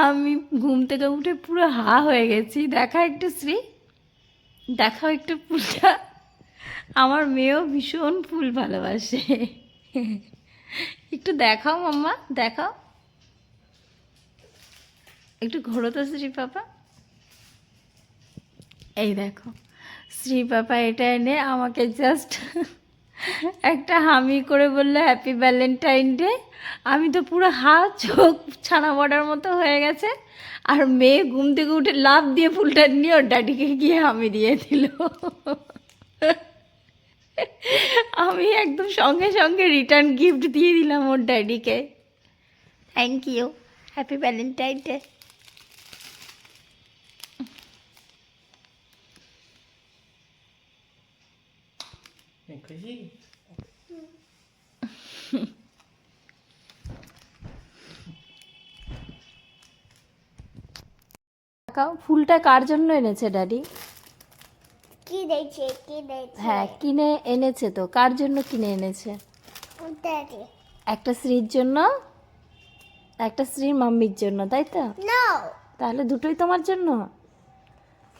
আমি ঘুম থেকে উঠে পুরো হা হয়ে গেছি। দেখা একটু শ্রী, দেখাও একটু ফুলটা। আমার মেয়েও ভীষণ ফুল ভালোবাসে। একটু দেখাও মাম্মা, দেখাও একটু, ঘোরো তো শ্রী পাপা। এই দেখো শ্রী পাপা এটা এনে আমাকে জাস্ট একটা হামি করে বললো হ্যাপি ভ্যালেন্টাইন ডে। আমি তো পুরো হাত চোখ ছানা বড়ার মতো হয়ে গেছে। আর মেয়ে ঘুম থেকে উঠে লাফ দিয়ে ফুলটা নিয়ে ওর ড্যাডিকে গিয়ে হামি দিয়ে দিল। আমি একদম সঙ্গে সঙ্গে রিটার্ন গিফট দিয়ে দিলাম ওর ড্যাডিকে। Thank you, happy Valentine day. খুশি? ফুলটা কার জন্য এনেছে ড্যাডি? কি দিয়েছে হ্যাঁ কিনে এনেছে তো, কার জন্য কিনে এনেছে? ড্যাডি একটা শ্রীর জন্য, একটা শ্রীর মাম্মির জন্য, তাই তো? নো তাহলে দুটোই তোমার জন্য?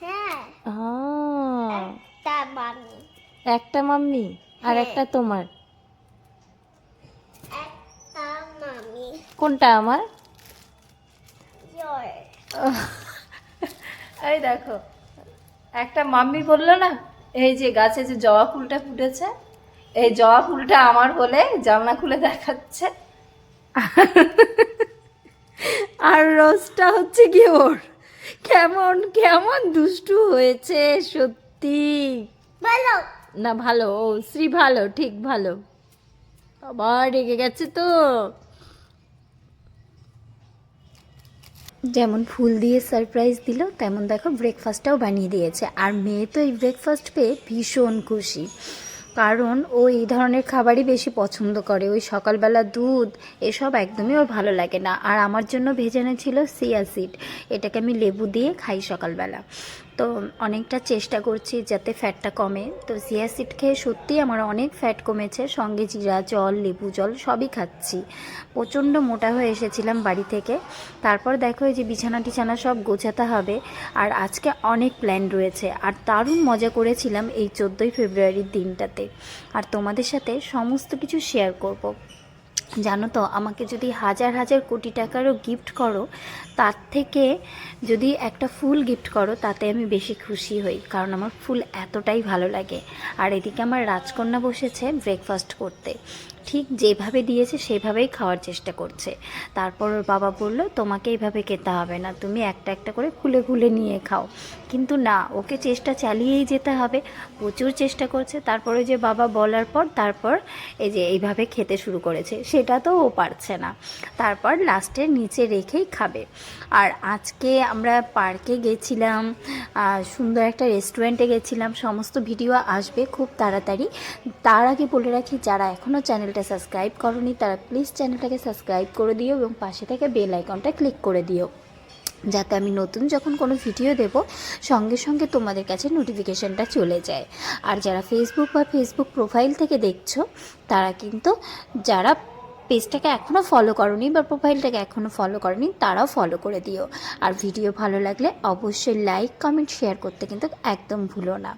হ্যাঁ আহ, তা মামি একটা মাম্মি আর হ্যাঁ। একটা তোমার। একটা মামি কোনটা আমার? your এই দেখো একটা মাম্মি বললো না, এই যে গাছে যে জবা ফুলটা ফুটেছে, এই জবা ফুলটা আমার বলে জানলা খুলে দেখাচ্ছে। আর রোজটা হচ্ছে কি ওর। কেমন কেমন দুষ্টু হয়েছে সত্যি। বলো না ভালো, ও শ্রী ভালো, ঠিক ভালো। আবার রেগে গেছে তো। যেমন ফুল দিয়ে সারপ্রাইজ দিল, তেমন দেখো ব্রেকফাস্টটাও বানিয়ে দিয়েছে। আর মেয়ে তো এই ব্রেকফাস্ট পেয়ে ভীষণ খুশি, কারণ ও এই ধরনের খাবারই বেশি পছন্দ করে। ওই সকালবেলা দুধ এসব একদমই ওর ভালো লাগে না। আর আমার জন্য ভেজানো ছিল চিয়া সিড, এটাকে আমি লেবু দিয়ে খাই সকালবেলা। তো অনেকটা চেষ্টা করছি যাতে ফ্যাটটা কমে। তো চিয়া সিড খেয়ে সত্যিই আমার অনেক ফ্যাট কমেছে, সঙ্গে জিরা জল, লেবু জল সবই খাচ্ছি। প্রচণ্ড মোটা হয়ে এসেছিলাম বাড়ি থেকে। তারপর দেখো এই যে বিছানা টিছানা সব গোছাতে হবে। আর আজকে অনেক প্ল্যান রয়েছে, আর দারুণ মজা করেছিলাম এই 14ই ফেব্রুয়ারির দিনটাতে। আর তোমাদের সাথে সমস্ত কিছু শেয়ার করব। জানো তো, আমাকে যদি হাজার হাজার কোটি টাকারও গিফট করো, তার থেকে যদি একটা ফুল গিফট করো তাতে আমি বেশি খুশি হই, কারণ আমার ফুল এতটাই ভালো লাগে। আর এদিকে আমার রাজকন্যা বসেছে ব্রেকফাস্ট করতে, ঠিক যেভাবে দিয়েছে সেভাবেই খাওয়ার চেষ্টা করছে। তারপর ওর বাবা বলল তোমাকে এইভাবে খেতে হবে না, তুমি একটা একটা করে খুলে খুলে নিয়ে খাও। কিন্তু না, ওকে চেষ্টা চালিয়েই যেতে হবে, প্রচুর চেষ্টা করছে। তারপরে যে বাবা বলার পর তারপর এই যে এইভাবে খেতে শুরু করেছে, সেটা তো ও পারছে না। তারপর লাস্টে নিচে রেখেই খাবে। আর আজকে আমরা পার্কে গেছিলাম, সুন্দর একটা রেস্টুরেন্টে গেছিলাম, সমস্ত ভিডিও আসবে খুব তাড়াতাড়ি। তার আগে বলে রাখি, যারা এখনও চ্যানেলটা সাবস্ক্রাইব করনি তারা প্লিজ চ্যানেলটাকে সাবস্ক্রাইব করে দিও এবং পাশে থেকে বেল আইকনটা ক্লিক করে দিও, যাতে আমি নতুন যখন কোনো ভিডিও দেব সঙ্গে সঙ্গে তোমাদের কাছে নোটিফিকেশানটা চলে যায়। আর যারা ফেসবুক বা ফেসবুক প্রোফাইল থেকে দেখছো, তারা কিন্তু, যারা পেজটাকে এখনও ফলো করনি বা প্রোফাইলটাকে এখনও ফলো করনি, তারাও ফলো করে দিও। আর ভিডিও ভালো লাগলে অবশ্যই লাইক কমেন্ট শেয়ার করতে কিন্তু একদম ভুলো না।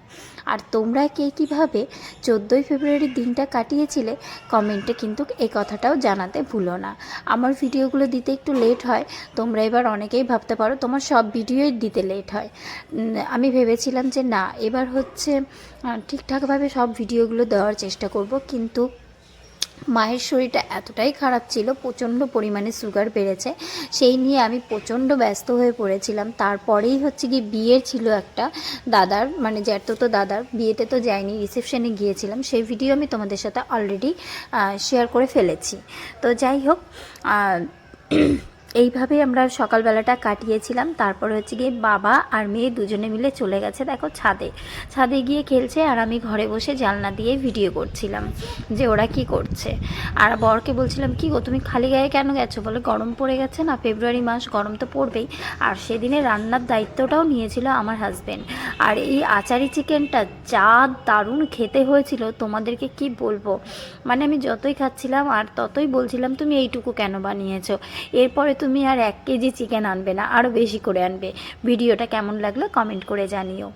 আর তোমরা কে কীভাবে 14ই ফেব্রুয়ারির দিনটা কাটিয়েছিলে কমেন্টে কিন্তু এই কথাটাও জানাতে ভুলো না। আমার ভিডিওগুলো দিতে একটু লেট হয়, তোমরা এবার অনেকেই ভাবতে পারো তোমার সব ভিডিওই দিতে লেট হয়। আমি ভেবেছিলাম যে না, এবার হচ্ছে ঠিকঠাকভাবে সব ভিডিওগুলো দেওয়ার চেষ্টা করব, কিন্তু মায়ের শরীরটা এতটাই খারাপ ছিল, প্রচণ্ড পরিমাণে সুগার বেড়েছে, সেই নিয়ে আমি প্রচণ্ড ব্যস্ত হয়ে পড়েছিলাম। তারপরেই হচ্ছে কি বিয়ের ছিল একটা দাদার, মানে জ্যাঠতো দাদার বিয়েতে তো যাইনি, রিসেপশনে গিয়েছিলাম, সেই ভিডিও আমি তোমাদের সাথে অলরেডি শেয়ার করে ফেলেছি। তো যাই হোক, এইভাবেই আমরা সকালবেলাটা কাটিয়েছিলাম। তারপর হচ্ছে গিয়ে বাবা আর মেয়ে দুজনে মিলে চলে গেছে দেখো ছাদে, ছাদে গিয়ে খেলছে, আর আমি ঘরে বসে জানলা দিয়ে ভিডিও করছিলাম যে ওরা কি করছে। আর বরকে বলছিলাম কি গো তুমি খালি গায়ে কেন গেছো, বলে গরম পড়ে গেছে না, ফেব্রুয়ারি মাস গরম তো পড়বেই। আর সেদিনে রান্নার দায়িত্বটাও নিয়েছিল আমার হাজব্যান্ড। আর এই আচারি চিকেনটা যা দারুণ খেতে হয়েছিল তোমাদেরকে কি বলবো, মানে আমি যতই খাচ্ছিলাম আর ততই বলছিলাম তুমি এইটুকু কেন বানিয়েছো। এরপরে তুমি আর 1 কেজি চিকেন আনবে না, আরও বেশি করে আনবে। ভিডিওটা কেমন লাগলো কমেন্ট করে জানিও।